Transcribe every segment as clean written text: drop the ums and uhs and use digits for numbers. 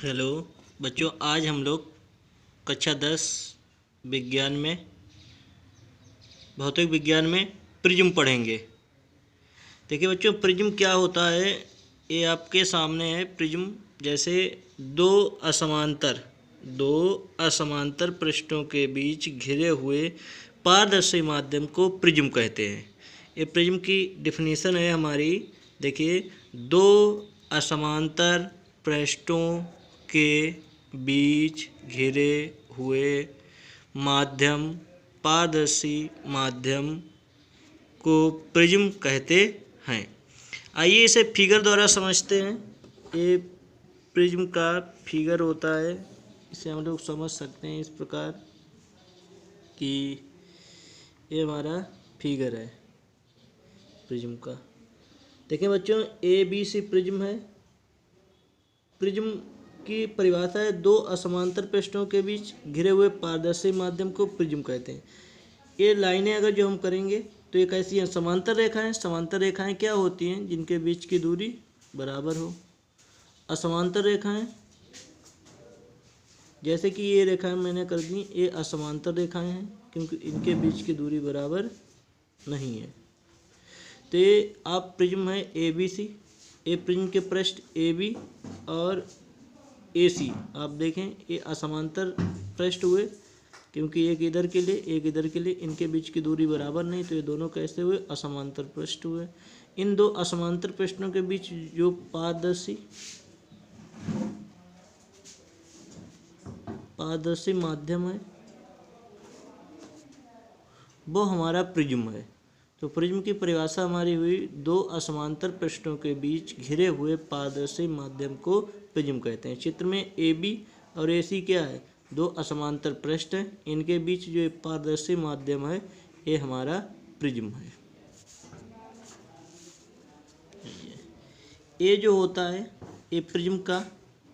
Hello बच्चों, आज हम लोग कक्षा 10 विज्ञान में भौतिक विज्ञान में प्रिज्म पढ़ेंगे। देखिए बच्चों, प्रिज्म क्या होता है, ये आपके सामने है। प्रिज्म जैसे दो असमांतर पृष्ठों के बीच घिरे हुए पारदर्शी माध्यम को प्रिज्म कहते हैं। ये प्रिज्म की डिफिनीशन है हमारी। देखिए, दो असमांतर पृष्ठों के बीच घिरे हुए माध्यम पारदर्शी माध्यम को प्रिज्म कहते हैं। आइए इसे फिगर द्वारा समझते हैं। ये प्रिज्म का फिगर होता है, इसे हम लोग समझ सकते हैं इस प्रकार कि ये हमारा फिगर है प्रिज्म का। देखें बच्चों, ए बी सी प्रिज्म है। प्रिज्म की परिभाषा है दो असमांतर पृष्ठों के बीच घिरे हुए पारदर्शी माध्यम को प्रिज्म कहते हैं। ये लाइनें अगर जो हम करेंगे तो ये कैसी हैं? समांतर रेखाएं। समांतर रेखाएं क्या होती हैं? जिनके बीच की दूरी बराबर हो। असमांतर रेखाएं जैसे कि ये रेखाएं मैंने कर दी, ये असमांतर रेखाएं हैं क्योंकि इनके बीच की दूरी बराबर नहीं है। तो ये आप प्रिज्म है A B C. A prism के पृष्ठ ए बी और ए सी आप देखें, ये असमांतर पृष्ठ हुए क्योंकि एक इधर के लिए एक इधर के लिए, इनके बीच की दूरी बराबर नहीं, तो ये दोनों कैसे हुए? असमांतर पृष्ठ हुए। इन दो असमांतर पृष्ठों के बीच जो पारदर्शी माध्यम है वो हमारा प्रिज्म है। तो प्रिज्म की परिभाषा हमारी हुई दो असमांतर पृष्ठों के बीच घिरे हुए पारदर्शी माध्यम को प्रिज्म कहते हैं। चित्र में ए बी और ए सी क्या है? दो असमांतर पृष्ठ हैं, इनके बीच जो पारदर्शी माध्यम है ये हमारा प्रिज्म है। ये जो होता है ये प्रिज्म का,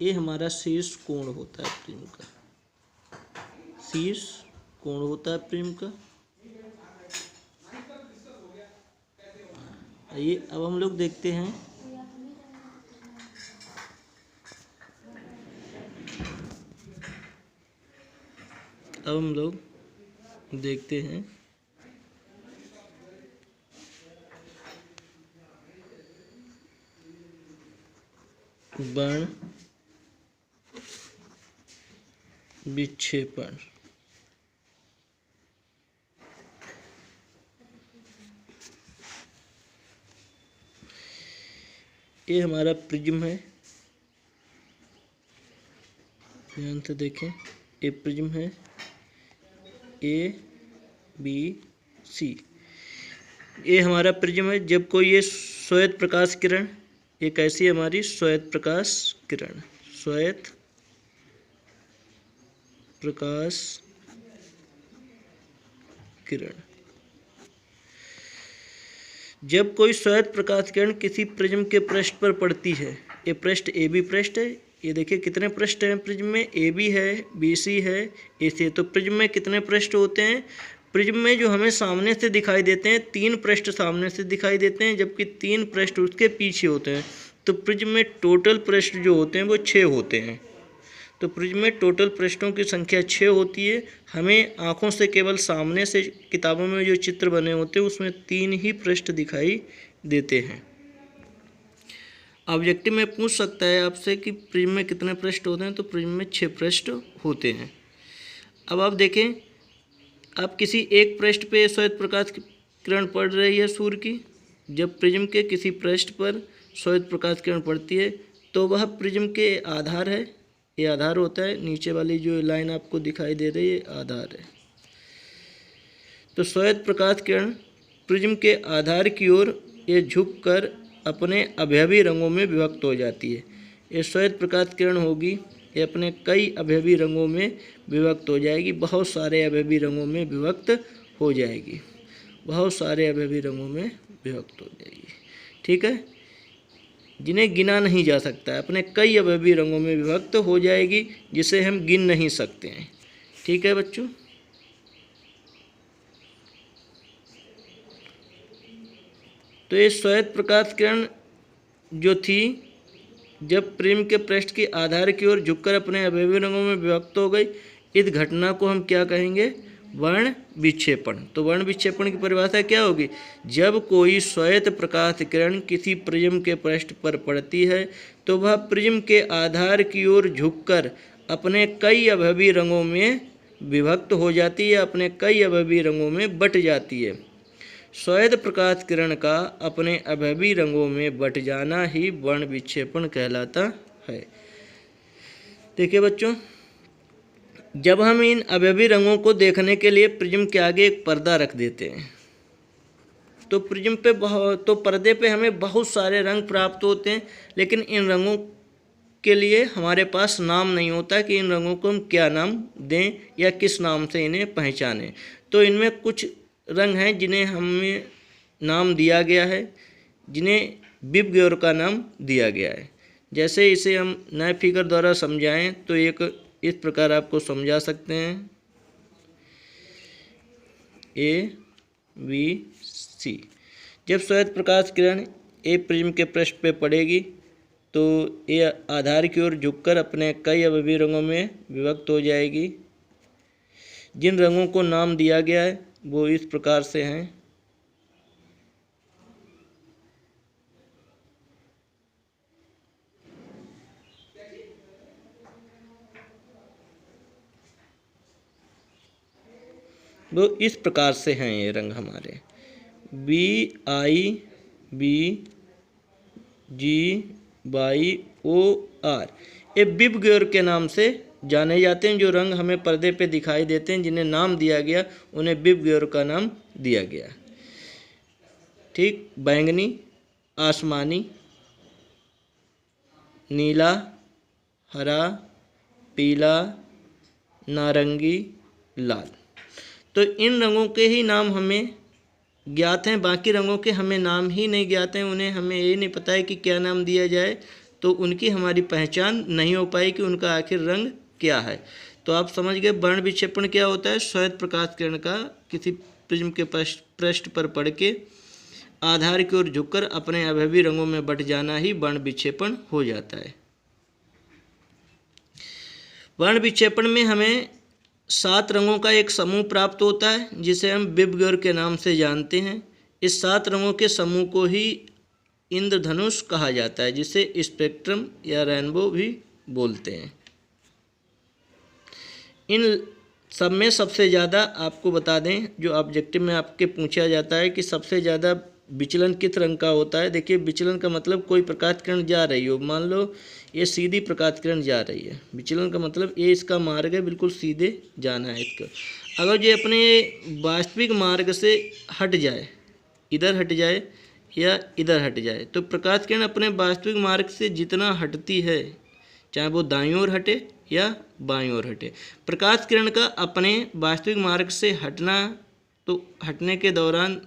ये हमारा शीर्ष कोण होता है। प्रिज्म का शीर्ष कोण होता है प्रिज्म का। ये अब हम लोग देखते हैं वर्ण विक्षेपण। ये हमारा प्रिज्म है, ध्यान से देखें। ये प्रिज्म है ए बी सी। ये हमारा प्रिज्म है। जब कोई ये श्वेत प्रकाश किरण, ये कैसी है हमारी? श्वेत प्रकाश किरण। श्वेत प्रकाश किरण। जब कोई श्वेत प्रकाश किरण किसी प्रिज्म के पृष्ठ पर पड़ती है, ये पृष्ठ ए बी पृष्ठ है। ये देखिए कितने पृष्ठ हैं प्रिज्म में? ए बी है, बी सी है, ए सी है। तो प्रिज्म में कितने पृष्ठ होते हैं? प्रिज्म में जो हमें सामने से दिखाई देते हैं, 3 पृष्ठ सामने से दिखाई देते हैं, जबकि 3 पृष्ठ उसके पीछे होते हैं। तो प्रिज्म में टोटल पृष्ठ जो होते हैं वो 6 होते हैं। तो प्रिज्म में टोटल पृष्ठों की संख्या 6 होती है। हमें आँखों से केवल सामने से किताबों में जो चित्र बने होते हैं उसमें 3 ही पृष्ठ दिखाई देते हैं। ऑब्जेक्टिव में पूछ सकता है आपसे कि प्रिज्म में कितने पृष्ठ होते हैं, तो प्रिज्म में 6 पृष्ठ होते हैं। अब आप देखें, आप किसी एक पृष्ठ पे श्वेत प्रकाश किरण पड़ रही है सूर्य की। जब प्रिज्म के किसी पृष्ठ पर श्वेत प्रकाश किरण पड़ती है तो वह प्रिज्म के आधार है। ये आधार होता है, नीचे वाली जो लाइन आपको दिखाई दे रही है आधार है। तो श्वेत प्रकाश किरण प्रिज्म के आधार की ओर ये झुककर अपने अवयवी रंगों में विभक्त हो जाती है। ये श्वेत प्रकाश किरण होगी, ये अपने कई अवयवी रंगों में विभक्त हो जाएगी। बहुत सारे अवयवी रंगों में विभक्त हो जाएगी। बहुत सारे अवयवी रंगों में विभक्त हो जाएगी। ठीक है, जिन्हें गिना नहीं जा सकता है, अपने कई अवयवी रंगों में विभक्त हो जाएगी, जिसे हम गिन नहीं सकते हैं। ठीक है बच्चों। तो ये श्वेत प्रकाश किरण जो थी, जब प्रिज्म के पृष्ठ की आधार की ओर झुककर अपने अवयवी रंगों में विभक्त हो गई, इस घटना को हम क्या कहेंगे? वर्ण विक्षेपण। तो वर्ण विक्षेपण की परिभाषा क्या होगी? जब कोई श्वेत प्रकाश किरण किसी प्रिज्म के पृष्ठ पर पड़ती है तो वह प्रिज्म के आधार की ओर झुककर अपने कई अवयवी रंगों में विभक्त हो जाती है, अपने कई अवयवी रंगों में बट जाती है। श्वेत प्रकाश किरण का अपने अवयवी रंगों में बट जाना ही वर्ण विक्षेपण कहलाता है। देखिए बच्चों, जब हम इन अवयवी रंगों को देखने के लिए प्रिज्म के आगे एक पर्दा रख देते हैं तो प्रिज्म पे तो पर्दे पे हमें बहुत सारे रंग प्राप्त होते हैं, लेकिन इन रंगों के लिए हमारे पास नाम नहीं होता कि इन रंगों को हम क्या नाम दें या किस नाम से इन्हें पहचानें। तो इनमें कुछ रंग हैं जिन्हें हमें नाम दिया गया है, जिन्हें विबग्योर का नाम दिया गया है। जैसे इसे हम नए फिगर द्वारा समझाएं तो एक इस प्रकार आपको समझा सकते हैं, ABC। जब श्वेत प्रकाश किरण ए प्रिज्म के पृष्ठ पे पड़ेगी तो ये आधार की ओर झुककर अपने कई अवयवी रंगों में विभक्त हो जाएगी। जिन रंगों को नाम दिया गया है वो इस प्रकार से हैं। वो इस प्रकार से हैं ये रंग हमारे BIBGYOR। ये विबग्योर के नाम से जाने जाते हैं। जो रंग हमें पर्दे पे दिखाई देते हैं जिन्हें नाम दिया गया उन्हें विबग्योर का नाम दिया गया। ठीक, बैंगनी, आसमानी, नीला, हरा, पीला, नारंगी, लाल। तो इन रंगों के ही नाम हमें ज्ञात हैं, बाकी रंगों के हमें नाम ही नहीं ज्ञात हैं। उन्हें हमें ये नहीं पता है कि क्या नाम दिया जाए, तो उनकी हमारी पहचान नहीं हो पाई कि उनका आखिर रंग क्या है। तो आप समझ गए वर्ण विक्षेपण क्या होता है। श्वेत प्रकाश किरण का किसी प्रिज्म के पृष्ठ पर पड़ के आधार की ओर झुककर अपने अवयवी रंगों में बट जाना ही वर्ण विक्षेपण हो जाता है। वर्ण विक्षेपण में हमें 7 रंगों का एक समूह प्राप्त होता है जिसे हम विबग्योर के नाम से जानते हैं। इस 7 रंगों के समूह को ही इंद्रधनुष कहा जाता है, जिसे स्पेक्ट्रम या रेनबो भी बोलते हैं। इन सब में सबसे ज़्यादा आपको बता दें, जो ऑब्जेक्टिव में आपके पूछा जाता है कि सबसे ज़्यादा विचलन किस रंग का होता है। देखिए, विचलन का मतलब कोई प्रकाश किरण जा रही हो, मान लो ये सीधी प्रकाश किरण जा रही है। विचलन का मतलब ये इसका मार्ग है, बिल्कुल सीधे जाना है इसका। अगर ये अपने वास्तविक मार्ग से हट जाए, इधर हट जाए या इधर हट जाए, तो प्रकाश किरण अपने वास्तविक मार्ग से जितना हटती है, चाहे वो दाईं ओर हटे या बाईं ओर हटे, प्रकाश किरण का अपने वास्तविक मार्ग से हटना, तो हटने के दौरान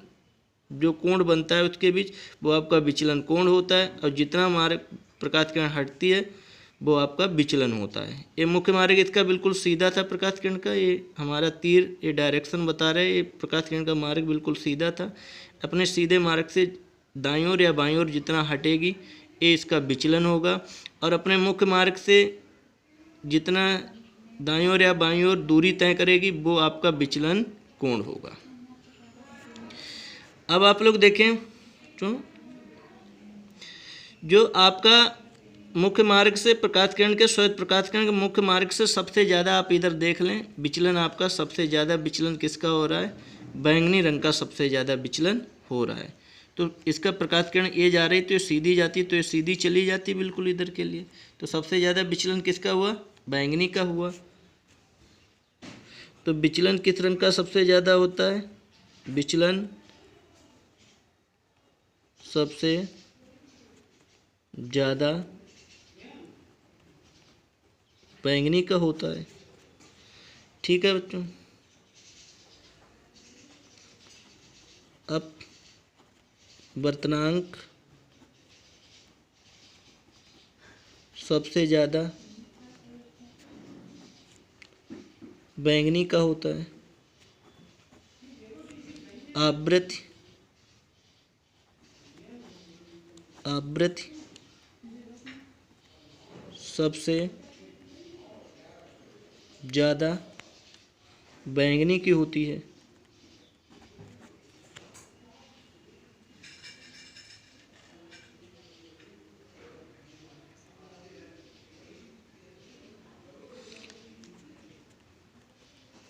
जो कोण बनता है उसके बीच, वो आपका विचलन कोण होता है। और जितना मार्ग प्रकाश किरण हटती है वो आपका विचलन होता है। ये मुख्य मार्ग इसका बिल्कुल सीधा था प्रकाश किरण का, ये हमारा तीर ये डायरेक्शन बता रहे हैं, ये प्रकाश किरण का मार्ग बिल्कुल सीधा था। अपने सीधे मार्ग से दाईं ओर या बाईं ओर जितना हटेगी ये इसका विचलन होगा, और अपने मुख्य मार्ग से जितना दाईं ओर या बाईं ओर दूरी तय करेगी वो आपका विचलन कोण होगा। अब आप लोग देखें तो जो आपका मुख्य मार्ग से प्रकाश किरण के श्वेत प्रकाश किरण के मुख्य मार्ग से सबसे ज़्यादा आप इधर देख लें, विचलन आपका सबसे ज़्यादा विचलन किसका हो रहा है? बैंगनी रंग का सबसे ज़्यादा विचलन हो रहा है। तो इसका प्रकाश किरण ये जा रही तो ये सीधी जाती, तो ये सीधी चली जाती बिल्कुल इधर के लिए। तो सबसे ज़्यादा विचलन किसका हुआ? बैंगनी का हुआ। तो विचलन किस रंग का सबसे ज़्यादा होता है? विचलन सबसे ज़्यादा बैंगनी का होता है। ठीक है बच्चों, अब वर्तनांक सबसे ज़्यादा बैंगनी का होता है। आवृत्ति सबसे ज़्यादा बैंगनी की होती है।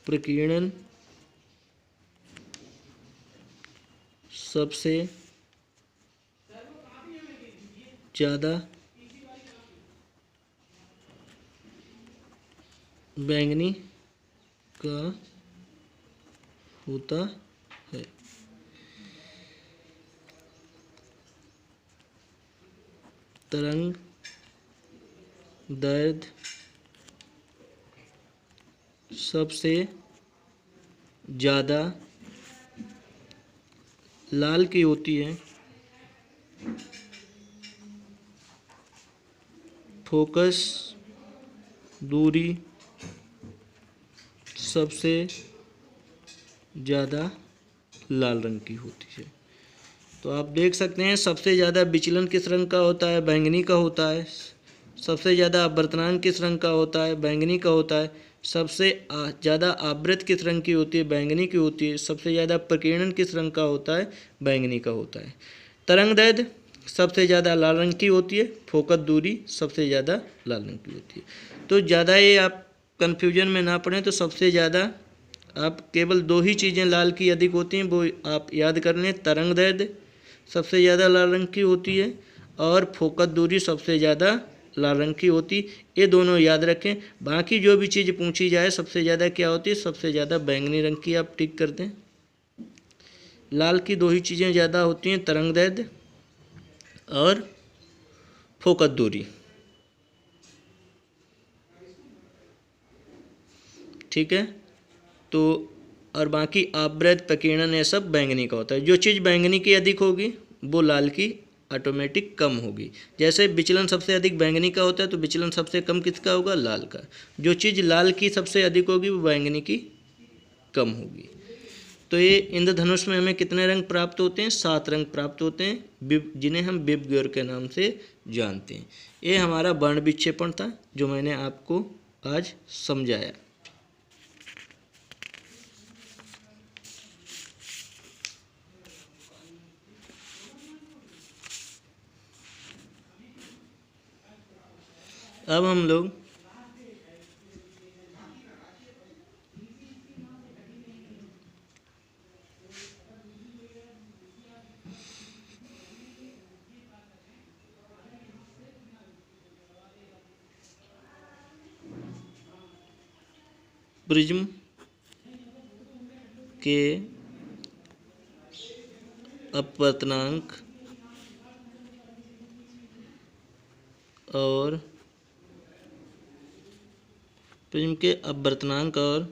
प्रकीर्णन सबसे ज़्यादा बैंगनी का होता है। तरंग दैर्ध्य सबसे ज़्यादा लाल की होती है। फोकस दूरी सबसे ज़्यादा लाल रंग की होती है। तो आप देख सकते हैं सबसे ज़्यादा विचलन किस रंग का होता है? बैंगनी का होता है। सबसे ज़्यादा अपवर्तनांक किस रंग का होता है? बैंगनी का होता है। सबसे ज़्यादा आवृत्ति किस रंग की होती है? बैंगनी की होती है। सबसे ज़्यादा प्रकीर्णन किस रंग का होता है? बैंगनी का होता है। तरंगदैर्ध्य सबसे ज़्यादा लाल रंग की होती है। फोकस दूरी सबसे ज़्यादा लाल रंग की होती है। तो ज़्यादा ये आप कन्फ्यूजन में ना पड़ें, तो सबसे ज़्यादा आप केवल दो ही चीज़ें लाल की अधिक होती हैं, वो आप याद कर लें। तरंगदैर्ध्य सबसे ज़्यादा लाल रंग की होती है और फोकस दूरी सबसे ज़्यादा लाल रंग की होती, ये दोनों याद रखें। बाकी जो भी चीज़ पूछी जाए सबसे ज़्यादा क्या होती है? सबसे ज़्यादा बैंगनी रंग की आप टिक कर दें। लाल की दो ही चीज़ें ज़्यादा होती हैं, तरंगदैर्ध्य और फोकस दूरी। ठीक है, तो और बाकी आवृत्ति प्रकीर्णन ये सब बैंगनी का होता है। जो चीज़ बैंगनी की अधिक होगी वो लाल की ऑटोमेटिक कम होगी। जैसे विचलन सबसे अधिक बैंगनी का होता है, तो विचलन सबसे कम किसका होगा? लाल का। जो चीज़ लाल की सबसे अधिक होगी वो बैंगनी की कम होगी। तो ये इंद्रधनुष में हमें कितने रंग प्राप्त होते हैं? 7 रंग प्राप्त होते हैं, जिन्हें हम विबग्योर के नाम से जानते हैं। ये हमारा वर्ण विक्षेपण था जो मैंने आपको आज समझाया। अब हम लोग प्रिज्म के अपवर्तनांक और प्रिज्म के अपवर्तनांक और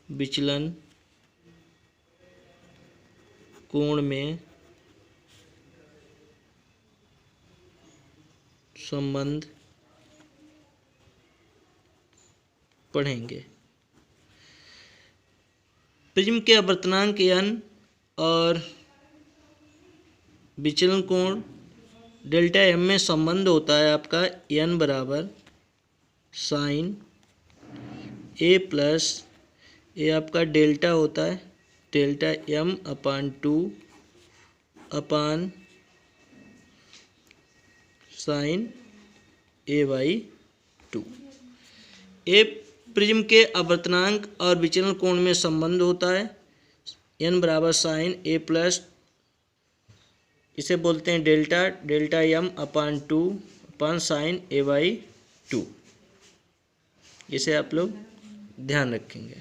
विचलन कोण में संबंध पढ़ेंगे। प्रिज्म के अपवर्तनांक n और विचलन कोण डेल्टा m में संबंध होता है आपका n बराबर साइन a प्लस ये आपका डेल्टा होता है delta m upon 2 upon sign a by 2। A prism के अपवर्तनांक और विचलन कोण में संबंध होता है n बराबर साइन a प्लस, इसे बोलते हैं delta, delta m upon 2 upon sign a by 2। इसे आप लोग ध्यान रखेंगे।